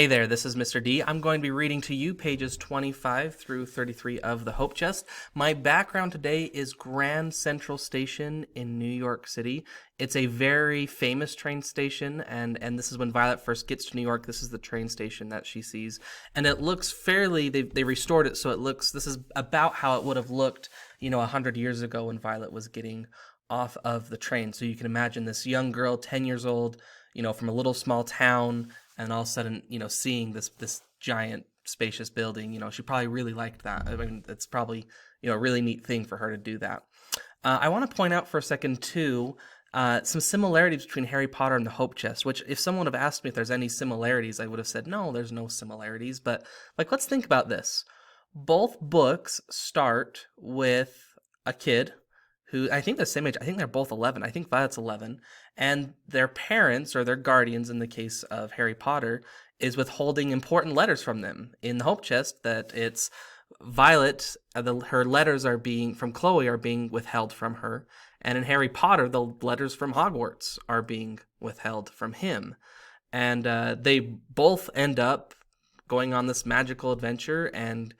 Hey there, this is Mr. D. I'm going to be reading to you pages 25 through 33 of The Hope Chest. My background today is Grand Central Station in New York City. It's a very famous train station, and this is when Violet first gets to New York. This is the train station that she sees. And it looks fairly, they restored it so it looks, this is about how it would have looked, 100 years ago when Violet was getting off of the train. So you can imagine this young girl, 10 years old, from a little small town, and all of a sudden, seeing this giant spacious building, she probably really liked that. I mean, it's probably, a really neat thing for her to do that. I want to point out for a second, too, some similarities between Harry Potter and the Hope Chest, which if someone would have asked me if there's any similarities, I would have said, no, there's no similarities. But, let's think about this. Both books start with a kid who I think the same age. I think they're both 11. I think Violet's 11. And their parents, or their guardians in the case of Harry Potter, is withholding important letters from them. In the Hope Chest, that it's Violet, her letters are being, from Chloe, are being withheld from her. And in Harry Potter, the letters from Hogwarts are being withheld from him. And they both end up going on this magical adventure and,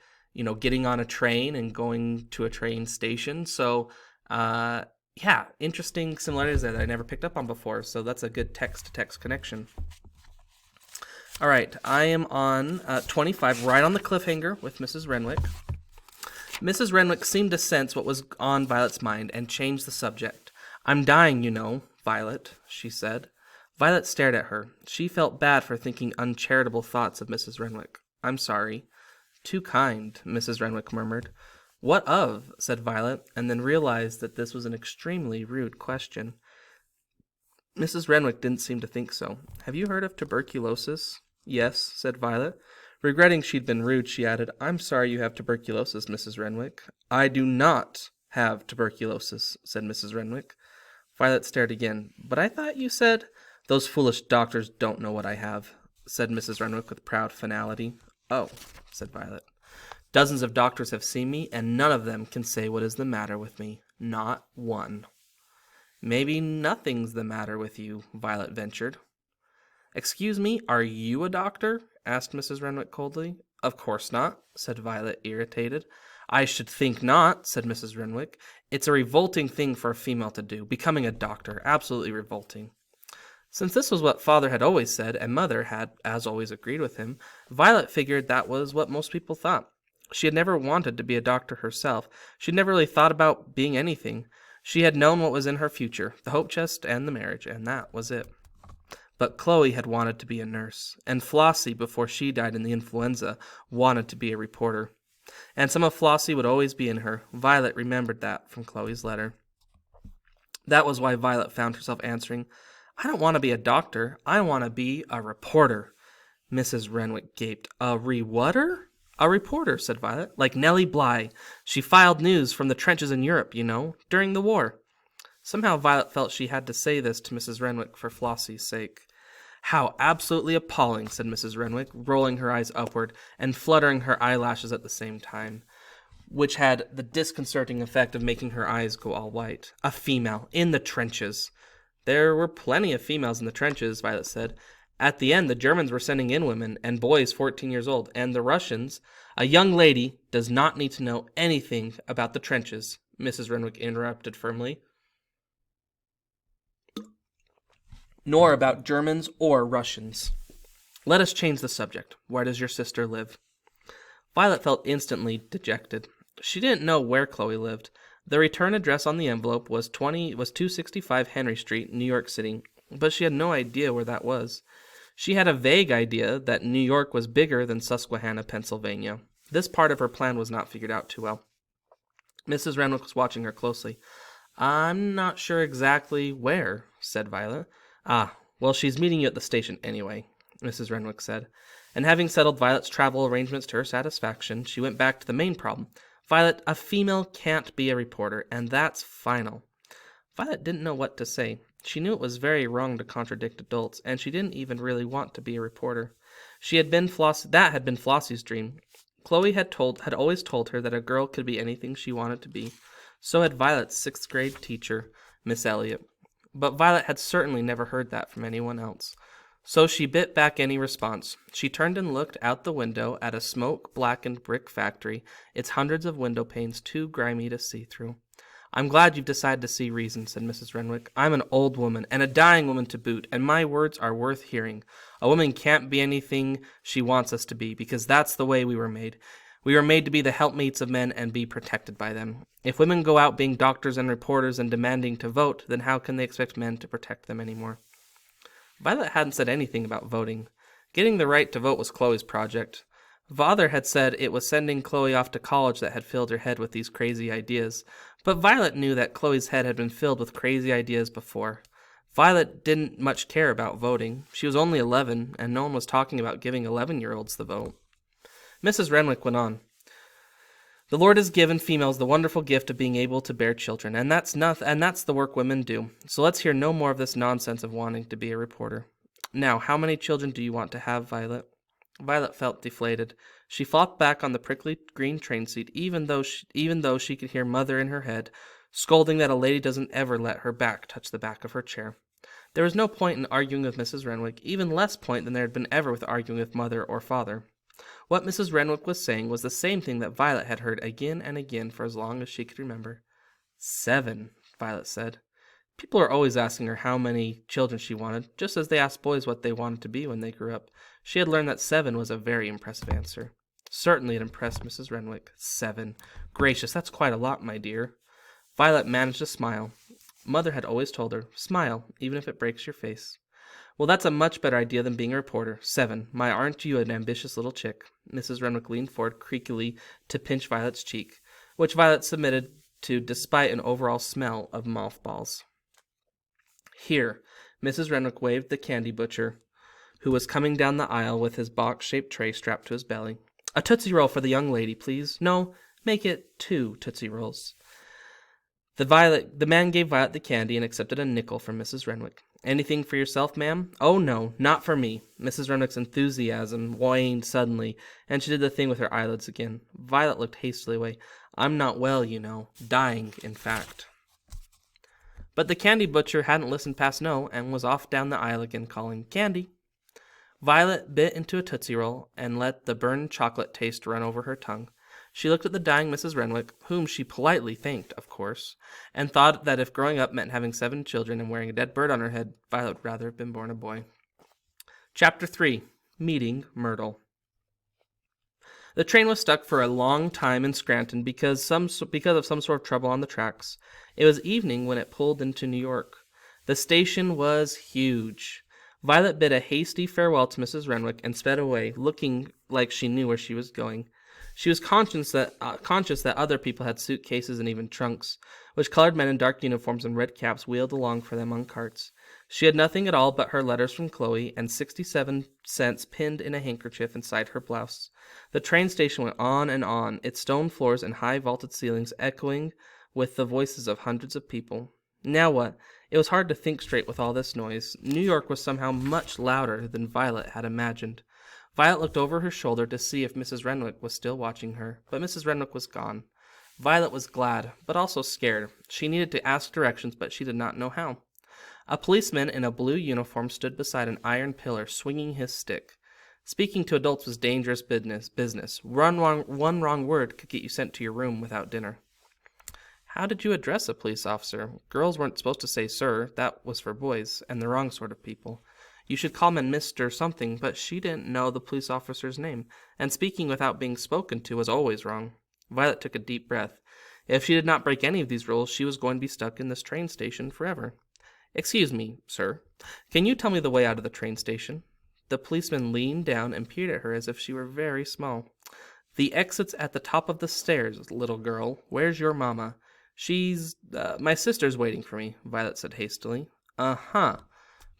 getting on a train and going to a train station. So, yeah, interesting similarities that I never picked up on before, so that's a good text-to-text connection. All right, I am on 25, right on the cliffhanger with Mrs. Renwick. Mrs. Renwick seemed to sense what was on Violet's mind and changed the subject. "I'm dying, Violet," she said. Violet stared at her. She felt bad for thinking uncharitable thoughts of Mrs. Renwick. "I'm sorry." "Too kind," Mrs. Renwick murmured. "What of?" said Violet, and then realized that this was an extremely rude question. Mrs. Renwick didn't seem to think so. "Have you heard of tuberculosis?" "Yes," said Violet. Regretting she'd been rude, she added, "I'm sorry you have tuberculosis, Mrs. Renwick." "I do not have tuberculosis," said Mrs. Renwick. Violet stared again. "But I thought you said—" "Those foolish doctors don't know what I have," said Mrs. Renwick with proud finality. "Oh," said Violet. "Dozens of doctors have seen me, and none of them can say what is the matter with me. Not one." "Maybe nothing's the matter with you," Violet ventured. "Excuse me, are you a doctor?" asked Mrs. Renwick coldly. "Of course not," said Violet, irritated. "I should think not," said Mrs. Renwick. "It's a revolting thing for a female to do, becoming a doctor, absolutely revolting." Since this was what Father had always said, and Mother had, as always, agreed with him, Violet figured that was what most people thought. She had never wanted to be a doctor herself. She'd never really thought about being anything. She had known what was in her future, the Hope Chest and the marriage, and that was it. But Chloe had wanted to be a nurse, and Flossie, before she died in the influenza, wanted to be a reporter. And some of Flossie would always be in her. Violet remembered that from Chloe's letter. That was why Violet found herself answering, "I don't want to be a doctor. I want to be a reporter." Mrs. Renwick gaped. "A re-whatter?" "A reporter," said Violet, "like Nellie Bly. She filed news from the trenches in Europe, during the war." Somehow Violet felt she had to say this to Mrs. Renwick for Flossie's sake. "How absolutely appalling," said Mrs. Renwick, rolling her eyes upward and fluttering her eyelashes at the same time, which had the disconcerting effect of making her eyes go all white. "A female in the trenches." "There were plenty of females in the trenches," Violet said. "At the end, the Germans were sending in women, and boys 14 years old, and the Russians—" "A young lady does not need to know anything about the trenches," Mrs. Renwick interrupted firmly. "Nor about Germans or Russians. Let us change the subject. Where does your sister live?" Violet felt instantly dejected. She didn't know where Chloe lived. The return address on the envelope was 265 Henry Street, New York City, but she had no idea where that was. She had a vague idea that New York was bigger than Susquehanna, Pennsylvania. This part of her plan was not figured out too well. Mrs. Renwick was watching her closely. "I'm not sure exactly where," said Violet. "Ah, well, she's meeting you at the station anyway," Mrs. Renwick said. And having settled Violet's travel arrangements to her satisfaction, she went back to the main problem. "Violet, a female can't be a reporter, and that's final." Violet didn't know what to say. She knew it was very wrong to contradict adults, and she didn't even really want to be a reporter. That had been Flossie's dream. Chloe had always told her that a girl could be anything she wanted to be. So had Violet's sixth-grade teacher, Miss Elliot. But Violet had certainly never heard that from anyone else. So she bit back any response. She turned and looked out the window at a smoke-blackened brick factory, its hundreds of window panes too grimy to see through. "I'm glad you've decided to see reason," said Mrs. Renwick. "I'm an old woman, and a dying woman to boot, and my words are worth hearing. A woman can't be anything she wants us to be, because that's the way we were made. We were made to be the helpmates of men and be protected by them. If women go out being doctors and reporters and demanding to vote, then how can they expect men to protect them anymore?" Violet hadn't said anything about voting. Getting the right to vote was Chloe's project. Father had said it was sending Chloe off to college that had filled her head with these crazy ideas, but Violet knew that Chloe's head had been filled with crazy ideas before. Violet didn't much care about voting. She was only 11, and no one was talking about giving 11-year-olds the vote. Mrs. Renwick went on. "The Lord has given females the wonderful gift of being able to bear children, and that's the work women do. So let's hear no more of this nonsense of wanting to be a reporter. Now, how many children do you want to have, Violet?" Violet felt deflated. She flopped back on the prickly green train seat, even though she could hear Mother in her head, scolding that a lady doesn't ever let her back touch the back of her chair. There was no point in arguing with Mrs. Renwick, even less point than there had been ever with arguing with Mother or Father. What Mrs. Renwick was saying was the same thing that Violet had heard again and again for as long as she could remember. 7, Violet said. People are always asking her how many children she wanted, just as they asked boys what they wanted to be when they grew up. She had learned that 7 was a very impressive answer. Certainly it impressed Mrs. Renwick. 7. Gracious, that's quite a lot, my dear. Violet managed to smile. Mother had always told her, smile, even if it breaks your face. Well, that's a much better idea than being a reporter. 7. My, aren't you an ambitious little chick? Mrs. Renwick leaned forward creakily to pinch Violet's cheek, which Violet submitted to despite an overall smell of mothballs. Here, Mrs. Renwick waved the candy butcher, who was coming down the aisle with his box-shaped tray strapped to his belly. A Tootsie Roll for the young lady, please. No, make it 2 Tootsie Rolls. The man gave Violet the candy and accepted a nickel from Mrs. Renwick. Anything for yourself, ma'am? Oh, no, not for me. Mrs. Renwick's enthusiasm waned suddenly, and she did the thing with her eyelids again. Violet looked hastily away. I'm not well, you know. Dying, in fact. But the candy butcher hadn't listened past no, and was off down the aisle again, calling, Candy. Violet bit into a Tootsie Roll, and let the burned chocolate taste run over her tongue. She looked at the dying Mrs. Renwick, whom she politely thanked, of course, and thought that if growing up meant having 7 children and wearing a dead bird on her head, Violet would rather have been born a boy. Chapter 3. Meeting Myrtle. The train was stuck for a long time in Scranton because of some sort of trouble on the tracks. It was evening when it pulled into New York. The station was huge. Violet bid a hasty farewell to Mrs. Renwick and sped away, looking like she knew where she was going. She was conscious that other people had suitcases and even trunks, which colored men in dark uniforms and red caps wheeled along for them on carts. She had nothing at all but her letters from Chloe and 67 cents pinned in a handkerchief inside her blouse. The train station went on, its stone floors and high vaulted ceilings echoing with the voices of hundreds of people. Now what? It was hard to think straight with all this noise. New York was somehow much louder than Violet had imagined. Violet looked over her shoulder to see if Mrs. Renwick was still watching her, but Mrs. Renwick was gone. Violet was glad, but also scared. She needed to ask directions, but she did not know how. A policeman in a blue uniform stood beside an iron pillar, swinging his stick. Speaking to adults was dangerous business. One wrong word could get you sent to your room without dinner. How did you address a police officer? Girls weren't supposed to say sir. That was for boys, and the wrong sort of people. You should call him Mr. something, but she didn't know the police officer's name, and speaking without being spoken to was always wrong. Violet took a deep breath. If she did not break any of these rules, she was going to be stuck in this train station forever. Excuse me, sir. Can you tell me the way out of the train station? The policeman leaned down and peered at her as if she were very small. The exit's at the top of the stairs, little girl. Where's your mamma? My sister's waiting for me, Violet said hastily. Uh-huh,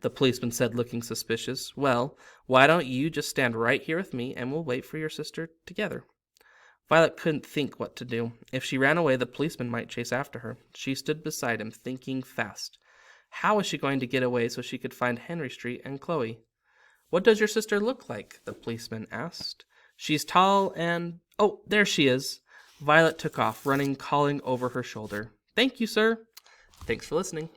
the policeman said, looking suspicious. Well, why don't you just stand right here with me, and we'll wait for your sister together. Violet couldn't think what to do. If she ran away, the policeman might chase after her. She stood beside him, thinking fast. How was she going to get away so she could find Henry Street and Chloe? What does your sister look like? The policeman asked. She's tall and... Oh, there she is. Violet took off, running, calling over her shoulder. Thank you, sir. Thanks for listening.